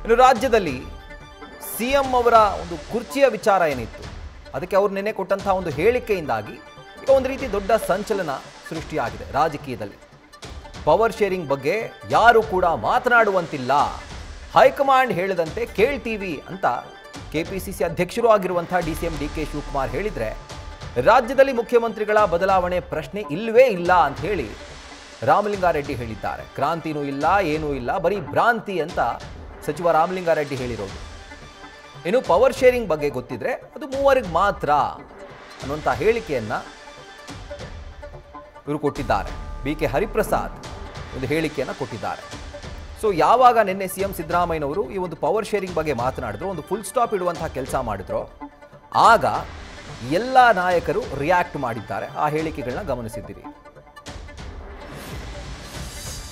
ಇನ್ನು ರಾಜ್ಯದಲ್ಲಿ ಸಿಎಂ ಅವರ ಒಂದು ಕುರ್ಚಿಯ ವಿಚಾರ ಏನಿತ್ತು, ಅದಕ್ಕೆ ಅವರು ನಿನ್ನೆ ಕೊಟ್ಟಂತಹ ಒಂದು ಹೇಳಿಕೆಯಿಂದಾಗಿ ಈಗ ಒಂದು ರೀತಿ ದೊಡ್ಡ ಸಂಚಲನ ಸೃಷ್ಟಿಯಾಗಿದೆ ರಾಜಕೀಯದಲ್ಲಿ. ಪವರ್ ಶೇರಿಂಗ್ ಬಗ್ಗೆ ಯಾರು ಕೂಡ ಮಾತನಾಡುವಂತಿಲ್ಲ, ಹೈಕಮಾಂಡ್ ಹೇಳಿದಂತೆ ಕೇಳ್ತೀವಿ ಅಂತ ಕೆಪಿಸಿಸಿ ಅಧ್ಯಕ್ಷರು ಆಗಿರುವಂತಹ ಡಿಸಿಎಂ ಡಿಕೆ ಶಿವಕುಮಾರ್ ಹೇಳಿದರೆ, ರಾಜ್ಯದಲ್ಲಿ ಮುಖ್ಯಮಂತ್ರಿಗಳ ಬದಲಾವಣೆ ಪ್ರಶ್ನೆ ಇಲ್ಲವೇ ಇಲ್ಲ ಅಂತ ಹೇಳಿ ರಾಮಲಿಂಗಾರೆಡ್ಡಿ ಹೇಳಿದ್ದಾರೆ. ಕ್ರಾಂತಿನೂ ಇಲ್ಲ, ಏನೂ ಇಲ್ಲ, ಬರೀ ಭ್ರಾಂತಿ ಅಂತ ಸಚಿವ ರಾಮಲಿಂಗಾರೆಡ್ಡಿ ಹೇಳಿರೋದು. ಇನ್ನು ಪವರ್ ಶೇರಿಂಗ್ ಬಗ್ಗೆ ಗೊತ್ತಿದ್ರೆ ಅದು ಮೂವರಿಗೆ ಮಾತ್ರ ಅನ್ನುವಂಥ ಹೇಳಿಕೆಯನ್ನು ಇವರು ಕೊಟ್ಟಿದ್ದಾರೆ. ಬಿ ಕೆ ಹರಿಪ್ರಸಾದ್ ಒಂದು ಹೇಳಿಕೆಯನ್ನು ಕೊಟ್ಟಿದ್ದಾರೆ. ಸೊ ಯಾವಾಗ ನಿನ್ನೆ ಸಿ ಎಂ ಸಿದ್ದರಾಮಯ್ಯನವರು ಈ ಒಂದು ಪವರ್ ಶೇರಿಂಗ್ ಬಗ್ಗೆ ಮಾತನಾಡಿದ್ರು, ಒಂದು ಫುಲ್ ಸ್ಟಾಪ್ ಇಡುವಂತಹ ಕೆಲಸ ಮಾಡಿದ್ರು, ಆಗ ಎಲ್ಲ ನಾಯಕರು ರಿಯಾಕ್ಟ್ ಮಾಡಿದ್ದಾರೆ. ಆ ಹೇಳಿಕೆಗಳನ್ನ ಗಮನಿಸಿದ್ದೀರಿ.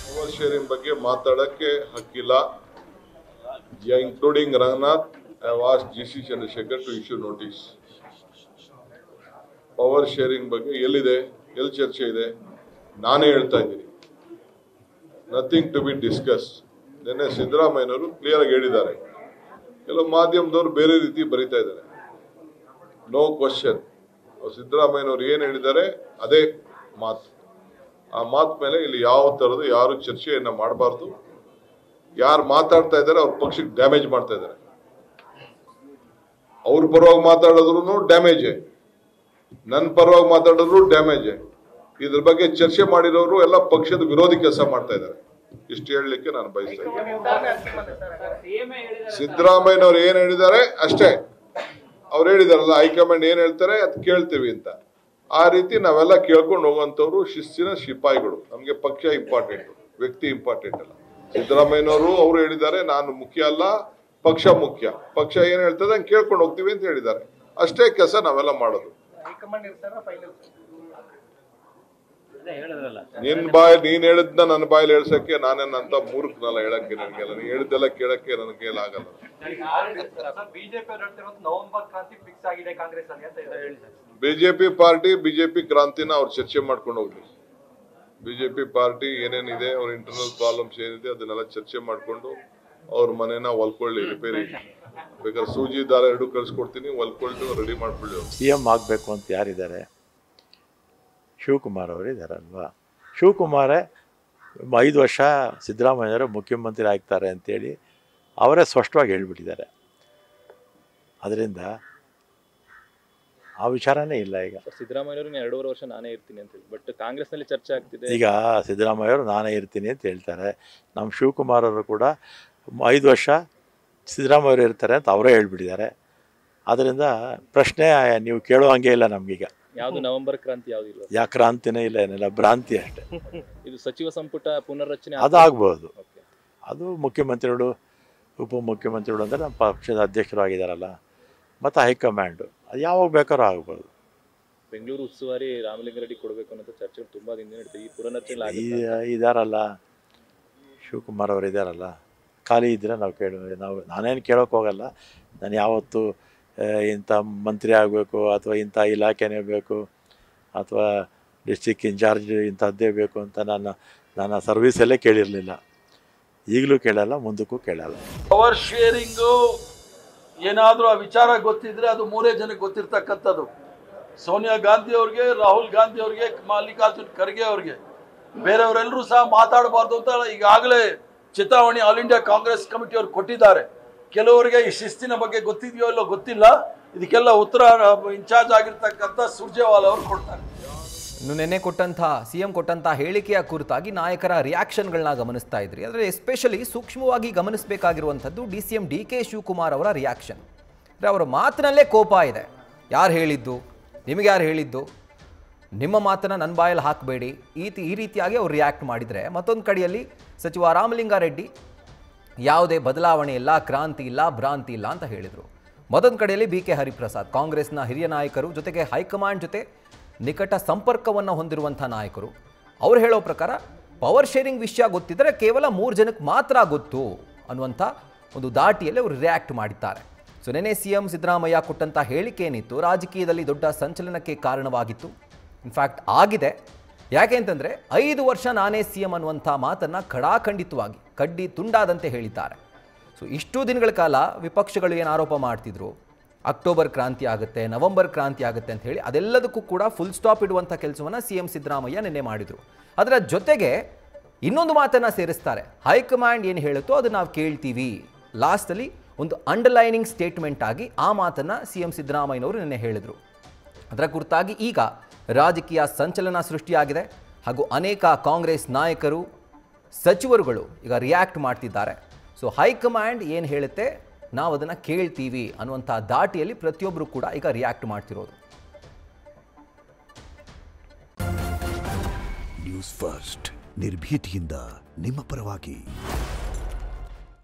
ಪವರ್ ಶೇರಿಂಗ್ ಬಗ್ಗೆ ಮಾತಾಡಕ್ಕೆ ಹಕ್ಕಿಲ್ಲ, including Ranganath. I have asked GC Chandrasekhar to issue notice. Power sharing ಬಗ್ಗೆ ಎಲ್ಲಿದೆ, ಎಲ್ಲಿ ಚರ್ಚೆ ಇದೆ, ನಾನೇ ಹೇಳ್ತಾ ಇದ್ದೀನಿ. Nothing to be discuss. ನಿನ್ನೆ ಸಿದ್ದರಾಮಯ್ಯನವರು ಕ್ಲಿಯರ್ ಆಗಿ ಹೇಳಿದ್ದಾರೆ. ಕೆಲವು ಮಾಧ್ಯಮದವರು ಬೇರೆ ರೀತಿ ಬರೀತಾ ಇದ್ದಾರೆ. No question. ಸಿದ್ದರಾಮಯ್ಯನವರು ಏನು ಹೇಳಿದ್ದಾರೆ ಅದೇ ಮಾತು. ಆ ಮಾತು ಮೇಲೆ ಇಲ್ಲಿ ಯಾವ ಥರದ್ದು ಯಾರು ಚರ್ಚೆಯನ್ನು ಮಾಡಬಾರ್ದು. ಯಾರು ಮಾತಾಡ್ತಾ ಇದ್ದಾರೆ ಅವ್ರ ಪಕ್ಷಕ್ಕೆ ಡ್ಯಾಮೇಜ್ ಮಾಡ್ತಾ ಇದ್ದಾರೆ. ಅವ್ರ ಪರವಾಗಿ ಮಾತಾಡಿದ್ರು ಡ್ಯಾಮೇಜೇ, ನನ್ನ ಪರವಾಗಿ ಮಾತಾಡಿದ್ರು ಡ್ಯಾಮೇಜೇ. ಇದ್ರ ಬಗ್ಗೆ ಚರ್ಚೆ ಮಾಡಿರೋರು ಎಲ್ಲ ಪಕ್ಷದ ವಿರೋಧಿ ಕೆಲಸ ಮಾಡ್ತಾ ಇದ್ದಾರೆ. ಇಷ್ಟು ಹೇಳಲಿಕ್ಕೆ ನಾನು ಬಯಸ್ತಾ ಇದ್ದೀನಿ. ಸಿದ್ದರಾಮಯ್ಯನವ್ರು ಏನ್ ಹೇಳಿದ್ದಾರೆ ಅಷ್ಟೇ. ಅವ್ರು ಹೇಳಿದಾರಲ್ಲ, ಹೈಕಮಾಂಡ್ ಏನ್ ಹೇಳ್ತಾರೆ ಅದ್ ಕೇಳ್ತೀವಿ ಅಂತ. ಆ ರೀತಿ ನಾವೆಲ್ಲ ಕೇಳ್ಕೊಂಡು ಹೋಗುವಂತವ್ರು ಶಿಸ್ತಿನ ಶಿಪಾಯಿಗಳು. ನಮ್ಗೆ ಪಕ್ಷ ಇಂಪಾರ್ಟೆಂಟ್, ವ್ಯಕ್ತಿ ಇಂಪಾರ್ಟೆಂಟ್ ಅಲ್ಲ. ಸಿದ್ದರಾಮಯ್ಯನವರು ಅವರು ಹೇಳಿದ್ದಾರೆ, ನಾನು ಮುಖ್ಯ ಅಲ್ಲ, ಪಕ್ಷ ಮುಖ್ಯ. ಪಕ್ಷ ಏನ್ ಹೇಳ್ತದೆ ಹಂಗೆ ಕೇಳ್ಕೊಂಡು ಹೋಗ್ತೀವಿ ಅಂತ ಹೇಳಿದ್ದಾರೆ. ಅಷ್ಟೇ ಕೆಲಸ ನಾವೆಲ್ಲ ಮಾಡೋದು. ನಿನ್ ಬಾಯ್ ನೀನ್ ಹೇಳಿದ್ನ ನನ್ನ ಬಾಯಲ್ಲಿ ಹೇಳ್ಸಕ್ಕೆ ನಾನೇನಂತ ಮೂರ್ಖನಲ್ಲ, ಹೇಳಕ್ಕೆ ನನಗೆಲ್ಲ. ನೀ ಹೇಳಿದ್ದೆಲ್ಲ ಕೇಳಕ್ಕೆ ನನ್ನ ಕೈಲಾಗಲ್ಲ. ಬಿಜೆಪಿ ಪಾರ್ಟಿ ಬಿಜೆಪಿ ಕ್ರಾಂತಿನ ಅವ್ರು ಚರ್ಚೆ ಮಾಡ್ಕೊಂಡು ಹೋಗ್ಲಿ. ಬಿಜೆಪಿ ಪಾರ್ಟಿ ಏನೇನಿದೆ, ಅವ್ರ ಇಂಟರ್ನಲ್ ಪ್ರಾಬ್ಲಮ್ಸ್ ಏನಿದೆ ಅದನ್ನೆಲ್ಲ ಚರ್ಚೆ ಮಾಡ್ಕೊಂಡು ಅವ್ರ ಮನೇನ ಹೊಲ್ಕೊಳ್ಳಿ, ರಿಪೇರಿ. ಬೇಕಾದ್ರೆ ಸೂಜಿ ದಾರ ಎರಡು ಕಳ್ಸಿಕೊಡ್ತೀನಿ, ಹೊಲ್ಕೊಂಡು ರೆಡಿ ಮಾಡ್ಕೊಳ್ಳಿ. CM ಆಗಬೇಕು ಅಂತ ಯಾರಿದ್ದಾರೆ? ಶಿವಕುಮಾರ್ ಅವರು ಇದ್ದಾರಲ್ವಾ. ಶಿವಕುಮಾರೇ 5 ವರ್ಷ ಸಿದ್ದರಾಮಯ್ಯವರು ಮುಖ್ಯಮಂತ್ರಿ ಆಗ್ತಾರೆ ಅಂತೇಳಿ ಅವರೇ ಸ್ಪಷ್ಟವಾಗಿ ಹೇಳ್ಬಿಟ್ಟಿದ್ದಾರೆ. ಅದರಿಂದ ಆ ವಿಚಾರನೇ ಇಲ್ಲ. ಈಗ ಸಿದ್ದರಾಮಯ್ಯವರು 2.5 ವರ್ಷ ನಾನೇ ಇರ್ತೀನಿ ಅಂತ ಹೇಳಿ, ಬಟ್ ಕಾಂಗ್ರೆಸ್ನಲ್ಲಿ ಚರ್ಚೆ ಆಗ್ತಿದೆ. ಈಗ ಸಿದ್ದರಾಮಯ್ಯವರು ನಾನೇ ಇರ್ತೀನಿ ಅಂತ ಹೇಳ್ತಾರೆ. ನಮ್ಮ ಶಿವಕುಮಾರ್ ಅವರು ಕೂಡ 5 ವರ್ಷ ಸಿದ್ದರಾಮಯ್ಯವರು ಇರ್ತಾರೆ ಅಂತ ಅವರೇ ಹೇಳ್ಬಿಟ್ಟಿದ್ದಾರೆ. ಅದರಿಂದ ಪ್ರಶ್ನೆ ನೀವು ಕೇಳೋ ಹಂಗೆ ಇಲ್ಲ ನಮಗೀಗ. ಯಾವುದು ನವೆಂಬರ್ ಕ್ರಾಂತಿ ಯಾವುದಿಲ್ಲ, ಯಾ ಕ್ರಾಂತಿನೇ ಇಲ್ಲ, ಏನಿಲ್ಲ, ಭ್ರಾಂತಿ ಅಷ್ಟೇ. ಇದು ಸಚಿವ ಸಂಪುಟ ಪುನರ್ರಚನೆ ಅದಾಗ್ಬೋದು. ಅದು ಮುಖ್ಯಮಂತ್ರಿಗಳು, ಉಪಮುಖ್ಯಮಂತ್ರಿಗಳು ಅಂದರೆ ನಮ್ಮ ಪಕ್ಷದ ಅಧ್ಯಕ್ಷರು ಆಗಿದ್ದಾರಲ್ಲ, ಮತ್ತು ಹೈಕಮಾಂಡು ಅದು ಯಾವಾಗ ಬೇಕಾದ್ರೂ ಆಗ್ಬೋದು. ಬೆಂಗಳೂರು ಉಸ್ತುವಾರಿ ರಾಮಲಿಂಗಾರೆಡ್ಡಿ ಕೊಡಬೇಕು ಅನ್ನೋ ಚರ್ಚೆ ತುಂಬಾ ದಿನ ನಡೀತದೆ. ಈ ಪುನರ್ರಚನೆ ಇದಾರಲ್ಲ, ಶಿವಕುಮಾರ್ ಅವರು ಇದ್ದಾರಲ್ಲ, ಖಾಲಿ ಇದ್ದರೆ ನಾನೇನು ಕೇಳೋಕೆ ಹೋಗಲ್ಲ. ನಾನು ಯಾವತ್ತೂ ಇಂಥ ಮಂತ್ರಿ ಆಗಬೇಕು ಅಥವಾ ಇಂಥ ಇಲಾಖೆನೇ ಬೇಕು ಅಥವಾ ಡಿಸ್ಟಿಕ್ ಇನ್ಚಾರ್ಜ್ ಇಂಥದ್ದೇ ಬೇಕು ಅಂತ ನನ್ನ ಸರ್ವೀಸಲ್ಲೇ ಕೇಳಿರಲಿಲ್ಲ. ಈಗಲೂ ಕೇಳಲ್ಲ, ಮುಂದಕ್ಕೂ ಕೇಳಲ್ಲ. ಪವರ್ ಶೇರಿಂಗು ಏನಾದರೂ ಆ ವಿಚಾರ ಗೊತ್ತಿದ್ರೆ ಅದು 3 ಜನಕ್ಕೆ ಗೊತ್ತಿರ್ತಕ್ಕಂಥದ್ದು. ಸೋನಿಯಾ ಗಾಂಧಿ ಅವ್ರಿಗೆ, ರಾಹುಲ್ ಗಾಂಧಿ ಅವ್ರಿಗೆ, ಮಲ್ಲಿಕಾರ್ಜುನ್ ಖರ್ಗೆ ಅವ್ರಿಗೆ. ಬೇರೆಯವರೆಲ್ಲರೂ ಸಹ ಮಾತಾಡಬಾರ್ದು ಅಂತ ಈಗಾಗಲೇ ಚೇತಾವಣಿ ಆಲ್ ಇಂಡಿಯಾ ಕಾಂಗ್ರೆಸ್ ಕಮಿಟಿ ಅವ್ರು ಕೊಟ್ಟಿದ್ದಾರೆ. ಕೆಲವರಿಗೆ ಈ ಶಿಸ್ತಿನ ಬಗ್ಗೆ ಗೊತ್ತಿದೆಯೋ ಇಲ್ಲೋ ಗೊತ್ತಿಲ್ಲ. ಇದಕ್ಕೆಲ್ಲ ಉತ್ತರ ಇನ್ಚಾರ್ಜ್ ಆಗಿರ್ತಕ್ಕಂಥ ಸುರ್ಜೇವಾಲಾ ಅವರು ಕೊಡ್ತಾರೆ. ಇನ್ನು ನಿನ್ನೆ ಸಿಎಂ ಕೊಟ್ಟಂಥ ಹೇಳಿಕೆಯ ಕುರಿತಾಗಿ ನಾಯಕರ ರಿಯಾಕ್ಷನ್ಗಳನ್ನ ಗಮನಿಸ್ತಾ ಇದ್ರಿ. ಆದರೆ ಎಸ್ಪೆಷಲಿ ಸೂಕ್ಷ್ಮವಾಗಿ ಗಮನಿಸಬೇಕಾಗಿರುವಂಥದ್ದು DCM DK ಶಿವಕುಮಾರ್ ಅವರ ರಿಯಾಕ್ಷನ್. ಅಂದರೆ ಅವರ ಮಾತಿನಲ್ಲೇ ಕೋಪ ಇದೆ. ಯಾರು ಹೇಳಿದ್ದು, ನಿಮಗೆ ಯಾರು ಹೇಳಿದ್ದು, ನಿಮ್ಮ ಮಾತನ್ನು ನನ್ನ ಬಾಯಲ್ಲಿ ಹಾಕಬೇಡಿ, ಈ ರೀತಿಯಾಗಿ ಅವ್ರು ರಿಯಾಕ್ಟ್ ಮಾಡಿದರೆ, ಮತ್ತೊಂದು ಕಡೆಯಲ್ಲಿ ಸಚಿವ ರಾಮಲಿಂಗಾರೆಡ್ಡಿ ಯಾವುದೇ ಬದಲಾವಣೆ ಇಲ್ಲ, ಕ್ರಾಂತಿ ಇಲ್ಲ, ಭ್ರಾಂತಿ ಇಲ್ಲ ಅಂತ ಹೇಳಿದರು. ಮತ್ತೊಂದು ಕಡೆಯಲ್ಲಿ BK ಹರಿಪ್ರಸಾದ್, ಕಾಂಗ್ರೆಸ್ನ ಹಿರಿಯ ನಾಯಕರು, ಜೊತೆಗೆ ಹೈಕಮಾಂಡ್ ಜೊತೆ ನಿಕಟ ಸಂಪರ್ಕವನ್ನು ಹೊಂದಿರುವಂಥ ನಾಯಕರು, ಅವ್ರು ಹೇಳೋ ಪ್ರಕಾರ ಪವರ್ ಶೇರಿಂಗ್ ವಿಷಯ ಗೊತ್ತಿದ್ದರೆ ಕೇವಲ 3 ಜನಕ್ಕೆ ಮಾತ್ರ ಗೊತ್ತು ಅನ್ನುವಂಥ ಒಂದು ದಾಟಿಯಲ್ಲಿ ಅವರು ರಿಯಾಕ್ಟ್ ಮಾಡಿದ್ದಾರೆ. ಸೊ ನಿನ್ನೆ CM ಸಿದ್ದರಾಮಯ್ಯ ಕೊಟ್ಟಂಥ ಹೇಳಿಕೆ ಏನಿತ್ತು, ರಾಜಕೀಯದಲ್ಲಿ ದೊಡ್ಡ ಸಂಚಲನಕ್ಕೆ ಕಾರಣವಾಗಿತ್ತು. ಇನ್ಫ್ಯಾಕ್ಟ್ ಆಗಿದೆ. ಯಾಕೆ ಅಂತಂದರೆ 5 ವರ್ಷ ನಾನೇ CM ಅನ್ನುವಂಥ ಮಾತನ್ನು ಖಡಾಖಂಡಿತವಾಗಿ ಕಡ್ಡಿ ತುಂಡಾದಂತೆ ಹೇಳಿದ್ದಾರೆ. ಸೊ ಇಷ್ಟು ದಿನಗಳ ಕಾಲ ವಿಪಕ್ಷಗಳು ಏನು ಆರೋಪ ಮಾಡ್ತಿದ್ರು, ಅಕ್ಟೋಬರ್ ಕ್ರಾಂತಿ ಆಗುತ್ತೆ, ನವೆಂಬರ್ ಕ್ರಾಂತಿ ಆಗುತ್ತೆ ಅಂತ ಹೇಳಿ, ಅದೆಲ್ಲದಕ್ಕೂ ಕೂಡ ಫುಲ್ ಸ್ಟಾಪ್ ಇಡುವಂಥ ಕೆಲಸವನ್ನು CM ಸಿದ್ದರಾಮಯ್ಯ ನಿನ್ನೆ ಮಾಡಿದರು. ಅದರ ಜೊತೆಗೆ ಇನ್ನೊಂದು ಮಾತನ್ನು ಸೇರಿಸ್ತಾರೆ. ಹೈಕಮಾಂಡ್ ಏನು ಹೇಳುತ್ತೋ ಅದು ನಾವು ಕೇಳ್ತೀವಿ. ಲಾಸ್ಟಲ್ಲಿ ಒಂದು ಅಂಡರ್ಲೈನಿಂಗ್ ಸ್ಟೇಟ್ಮೆಂಟ್ ಆಗಿ ಆ ಮಾತನ್ನು CM ಸಿದ್ದರಾಮಯ್ಯನವರು ನಿನ್ನೆ ಹೇಳಿದರು. ಅದರ ಕುರಿತಾಗಿ ಈಗ ರಾಜಕೀಯ ಸಂಚಲನ ಸೃಷ್ಟಿಯಾಗಿದೆ ಹಾಗೂ ಅನೇಕ ಕಾಂಗ್ರೆಸ್ ನಾಯಕರು, ಸಚಿವರುಗಳು ಈಗ ರಿಯಾಕ್ಟ್ ಮಾಡ್ತಿದ್ದಾರೆ. ಸೊ ಹೈಕಮಾಂಡ್ ಏನು ಹೇಳುತ್ತೆ ನಾವು ಅದನ್ನು ಕೇಳ್ತೀವಿ ಅನ್ನುವಂಥ ದಾಟಿಯಲ್ಲಿ ಪ್ರತಿಯೊಬ್ಬರು ಕೂಡ ಈಗ ರಿಯಾಕ್ಟ್ ಮಾಡ್ತಿರೋದು. ನ್ಯೂಸ್ ಫಸ್ಟ್ ನಿರ್ಭೀತಿಯಿಂದ ನಿಮ್ಮ ಪರವಾಗಿ.